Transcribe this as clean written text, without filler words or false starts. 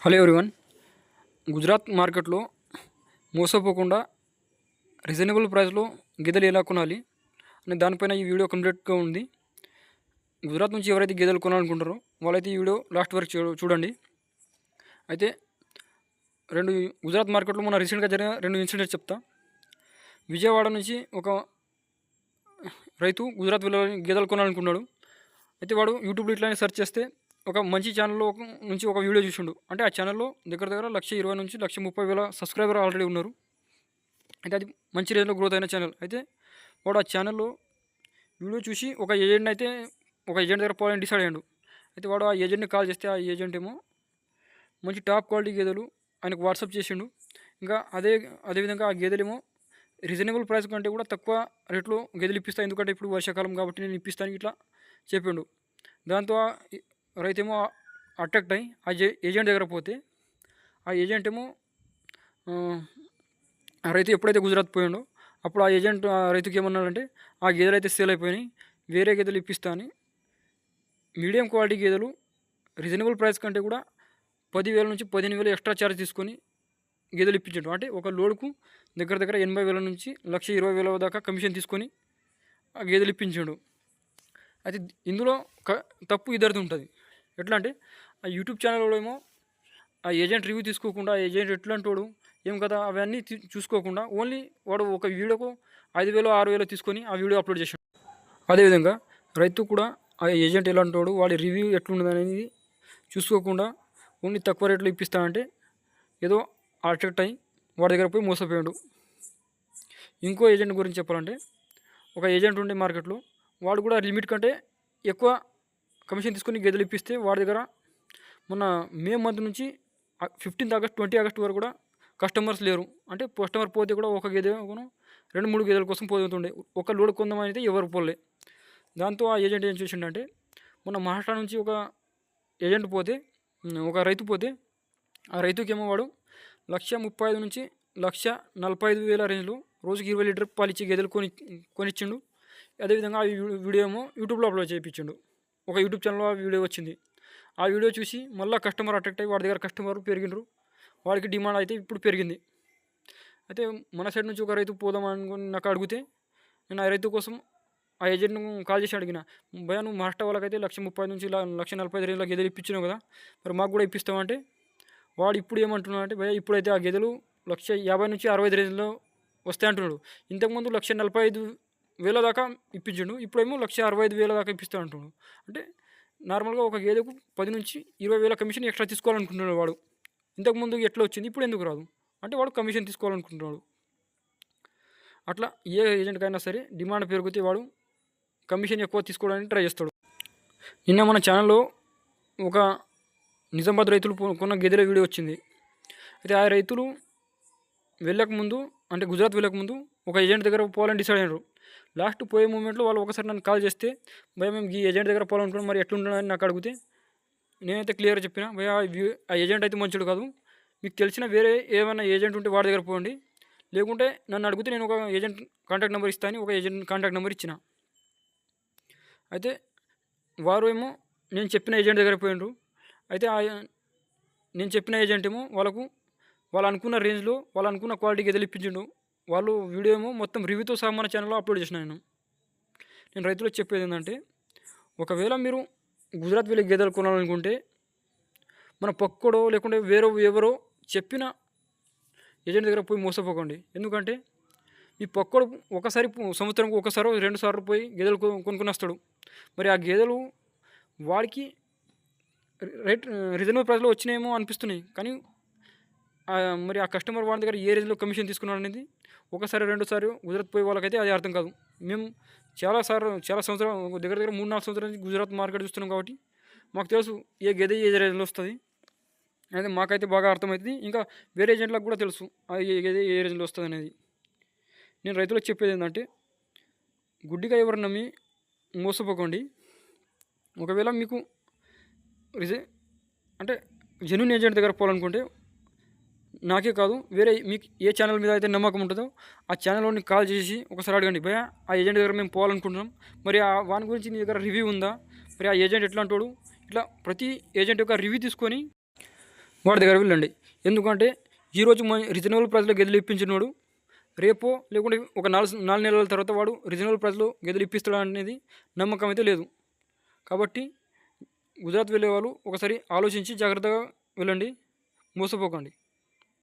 Hello everyone. Gujarat మార్కెట్లో మోసపోకుండా reasonable ప్రైస్లో గేదెలు ఎలా కొనాలి అనే దానిపైన ఈ వీడియో కంప్లీట్గా ఉంది. గుజరాత్ నుంచి ఎవరైతే గేదెలు కొనాలనుకుంటారో వాళ్ళైతే ఈ వీడియో లాస్ట్ వరకు చూడండి. అయితే గుజరాత్ మార్కెట్లో మన రీసెంట్గా జరిగిన 2 ఇన్సిడెంట్స్ చెప్తా. విజయవాడ నుంచి ఒక రైతు గుజరాత్ గేదెలు కొనాలనుకున్నాడు. అయితే వాడు యూట్యూబ్లో ఇట్లానే సెర్చ్ చేస్తే ఒక మంచి ఛానల్లో నుంచి ఒక వీడియో చూసిండు. అంటే ఆ ఛానల్లో దగ్గర 1,20,000 నుంచి 1,30,000 సబ్స్క్రైబర్ ఆల్రెడీ ఉన్నారు. అయితే అది మంచి రేంజ్లో గ్రోత్ అయిన ఛానల్. అయితే వాడు ఆ ఛానల్లో వీడియో చూసి ఒక ఏజెంట్ దగ్గర పోవాలని డిసైడ్ అయ్యాడు. అయితే వాడు ఆ ఏజెంట్ని కాల్ చేస్తే ఆ ఏజెంట్ ఏమో మంచి టాప్ క్వాలిటీ గేదెలు ఆయనకు వాట్సాప్ చేసిండు. ఇంకా అదేవిధంగా ఆ గేదెలేమో రీజనబుల్ ప్రైస్ కంటే కూడా తక్కువ రేట్లో గేదెలు ఇప్పిస్తాను, ఎందుకంటే ఇప్పుడు వర్షాకాలం కాబట్టి నేను ఇప్పిస్తాను ఇట్లా చెప్పిండు. దాంతో రైతేమో అట్రాక్ట్ అయ్యి ఆ ఏజెంట్ దగ్గర పోతే ఆ ఏజెంట్ ఏమో ఆ రైతు ఎప్పుడైతే గుజరాత్ పోయిండో అప్పుడు ఆ ఏజెంట్ ఆ రైతుకి ఏమన్నాడంటే ఆ గేదెలు అయితే సేల్ అయిపోయినాయి, వేరే గేదెలు ఇప్పిస్తా అని మీడియం క్వాలిటీ గేదెలు రీజనబుల్ ప్రైస్ కంటే కూడా 10,000 నుంచి 15,000 ఎక్స్ట్రా ఛార్జ్ తీసుకొని గేదెలు ఇప్పించాడు. అంటే ఒక లోడుకు దగ్గర 80,000 నుంచి 1,20,000 దాకా కమిషన్ తీసుకొని ఆ గేదెలు ఇప్పించాడు. అయితే ఇందులో తప్పు ఇద్దరిది ఉంటుంది. ఎట్లా అంటే ఆ యూట్యూబ్ ఛానల్లో ఏమో ఆ ఏజెంట్ రివ్యూ తీసుకోకుండా ఆ ఏజెంట్ ఎట్లాంటి వాడు ఏం కదా అవన్నీ చూసుకోకుండా ఓన్లీ వాడు ఒక వీడియోకు 5,000 6,000 తీసుకొని ఆ వీడియో అప్లోడ్ చేశాడు. అదేవిధంగా రైతు కూడా ఆ ఏజెంట్ ఎలాంటి వాడు వాడి రివ్యూ ఎట్లుండదు అనేది చూసుకోకుండా ఓన్లీ తక్కువ రేట్లో ఇప్పిస్తానంటే ఏదో అట్రాక్ట్ అయ్యి వాడి దగ్గర పోయి మోసపోయాడు. ఇంకో ఏజెంట్ గురించి చెప్పాలంటే ఒక ఏజెంట్ ఉండే మార్కెట్లో వాడు కూడా లిమిట్ కంటే ఎక్కువ కమిషన్ తీసుకొని గేదెలు ఇప్పిస్తే వాడి దగ్గర మొన్న మే మంత్ నుంచి 15 ఆగస్ట్ 20 ఆగస్ట్ వరకు కూడా కస్టమర్స్ లేరు. అంటే కస్టమర్ పోతే కూడా ఒక గేదె 2-3 గేదెల కోసం పోతుండే, ఒక లోడ్ కొందామని అయితే ఎవరు పోలే. దాంతో ఆ ఏజెంట్ ఏం చేసిండంటే మొన్న మహారాష్ట్ర నుంచి ఒక ఏజెంట్ పోతే ఒక రైతు పోతే ఆ రైతుకేమో వాడు 1,35,000 నుంచి 1,45,000 రేంజ్లో రోజుకి 20 లీటర్ పాలు ఇచ్చి గేదెలు కొనిచ్చిండు. అదేవిధంగా ఆ వీడియో ఏమో యూట్యూబ్లో అప్లోడ్ చేయించిండు. ఒక యూట్యూబ్ ఛానల్లో ఆ వీడియో వచ్చింది. ఆ వీడియో చూసి మళ్ళీ కస్టమర్ అట్రాక్ట్ అయ్యి వాడి దగ్గర కస్టమర్ పెరిగినారు, వాడికి డిమాండ్ అయితే ఇప్పుడు పెరిగింది. అయితే మన సైడ్ నుంచి ఒక రైతు పోదాం అనుకుని నాకు అడిగితే నేను ఆ రైతు కోసం ఆ ఏజెంట్ను కాల్ చేసి అడిగిన, భయ నువ్వు మహారాష్ట్ర వాళ్ళకైతే 1,30,000 నుంచి 1,45,000 రేంజ్లో గేదెలు ఇప్పించినావు కదా, మరి మాకు కూడా ఇప్పిస్తామంటే వాడు ఇప్పుడు ఏమంటున్నాడు అంటే భయ ఇప్పుడైతే ఆ గేదెలు 1,50,000 నుంచి 65 రేంజ్లో వస్తాయి అంటున్నాడు. ఇంతకుముందు 1,45,000 దాకా ఇప్పించిండు, ఇప్పుడేమో 1,65,000 దాకా ఇప్పిస్తా అంటున్నాడు. అంటే నార్మల్గా ఒక గేదెకు 10 నుంచి 20,000 కమిషన్ ఎక్స్ట్రా తీసుకోవాలనుకుంటున్నాడు వాడు. ఇంతకుముందు ఎట్లా వచ్చింది ఇప్పుడు ఎందుకు రాదు అంటే వాడు కమిషన్ తీసుకోవాలనుకుంటున్నాడు. అట్లా ఏ ఏజెంట్కైనా సరే డిమాండ్ పెరిగితే వాడు కమిషన్ ఎక్కువ తీసుకోవడానికి ట్రై చేస్తాడు. నిన్న మన ఛానల్లో ఒక నిజామాబాద్ రైతులు కొన్న గేదెల వీడియో వచ్చింది. అయితే ఆ రైతులు వెళ్ళకముందు అంటే గుజరాత్ వెళ్ళకముందు ఒక ఏజెంట్ దగ్గర పోవాలని డిసైడ్ అయ్యారు. లాస్ట్ పోయే మూమెంట్లో వాళ్ళు ఒకసారి నన్ను కాల్ చేస్తే భయ మేము ఈ ఏజెంట్ దగ్గర పోవాలనుకున్నాం, మరి ఎట్లుంటుందని నాకు అడిగితే నేనైతే క్లియర్గా చెప్పిన, భయ ఆ ఏజెంట్ అయితే మంచిడు కాదు, మీకు తెలిసిన వేరే ఏమైనా ఏజెంట్ ఉంటే వాడి దగ్గర పోండి, లేకుంటే నన్ను అడిగితే నేను ఒక ఏజెంట్ కాంటాక్ట్ నెంబర్ ఇస్తాను, ఒక ఏజెంట్ కాంటాక్ట్ నెంబర్ ఇచ్చిన. అయితే వారు ఏమో నేను చెప్పిన ఏజెంట్ దగ్గర పోయిండ్రు. అయితే నేను చెప్పిన ఏజెంట్ ఏమో వాళ్ళు అనుకున్న రేంజ్లో వాళ్ళు అనుకున్న క్వాలిటీ గేదెలు ఇప్పించిండు. వాళ్ళు వీడియో ఏమో మొత్తం రివ్యూతో సహా మన ఛానల్లో అప్లోడ్ చేసిన. నేను రైతులకు చెప్పేది ఏంటంటే ఒకవేళ మీరు గుజరాత్ వెళ్ళి గేదెలు కొనాలనుకుంటే మన పక్కడో లేకుంటే ఎవరో చెప్పిన ఏజెంట్ దగ్గర పోయి మోసపోకండి. ఎందుకంటే ఈ పక్కడు ఒకసారి సంవత్సరంకు ఒకసారి 2 సార్లు పోయి గేదెలు కొనుక్కొని వస్తాడు. మరి ఆ గేదెలు వాడికి రేట్ రీజనబుల్ ప్రైస్లో వచ్చినాయేమో అనిపిస్తున్నాయి, కానీ మరి ఆ కస్టమర్ వాడి దగ్గర ఏ రేంజ్లో కమిషన్ తీసుకున్నాడు అనేది ఒకసారి 2 సార్లు గుజరాత్ పోయే వాళ్ళకైతే అది అర్థం కాదు. మేము చాలా సంవత్సరాలు దగ్గర 3-4 సంవత్సరాల నుంచి గుజరాత్ మార్కెట్ చూస్తున్నాం కాబట్టి మాకు తెలుసు ఏ గేదె ఏ రేంజ్లో వస్తుంది అనేది మాకైతే బాగా అర్థమవుతుంది. ఇంకా వేరే ఏజెంట్లకు కూడా తెలుసు ఏ గేదె ఏ రేంజ్లో వస్తుంది అనేది. నేను రైతులకు చెప్పేది ఏంటంటే గుడ్డిగా ఎవరు నమ్మి మోసపోకండి. ఒకవేళ మీకు అంటే జెన్యూన్ ఏజెంట్ దగ్గర పోవాలనుకుంటే నాకే కాదు వేరే మీకు ఏ ఛానల్ మీద అయితే నమ్మకం ఉంటుందో ఆ ఛానల్లోని కాల్ చేసి ఒకసారి అడగండి, భయ ఆ ఏజెంట్ దగ్గర మేము పోవాలనుకుంటున్నాం, మరి ఆ వాని గురించి నీ దగ్గర రివ్యూ ఉందా, మరి ఆ ఏజెంట్ ఎట్లా అంటాడు, ఇట్లా ప్రతి ఏజెంట్ యొక్క రివ్యూ తీసుకొని వాడి దగ్గర వెళ్ళండి. ఎందుకంటే ఈరోజు రీజనబుల్ ప్రైస్లో గేదెలు ఇప్పించినోడు రేపో లేకుంటే ఒక 4 నెలల తర్వాత వాడు రీజనబుల్ ప్రైస్లో గేదెలు ఇప్పిస్తాడు అనేది నమ్మకం అయితే లేదు. కాబట్టి గుజరాత్ వెళ్ళే వాళ్ళు ఒకసారి ఆలోచించి జాగ్రత్తగా వెళ్ళండి, మోసపోకండి.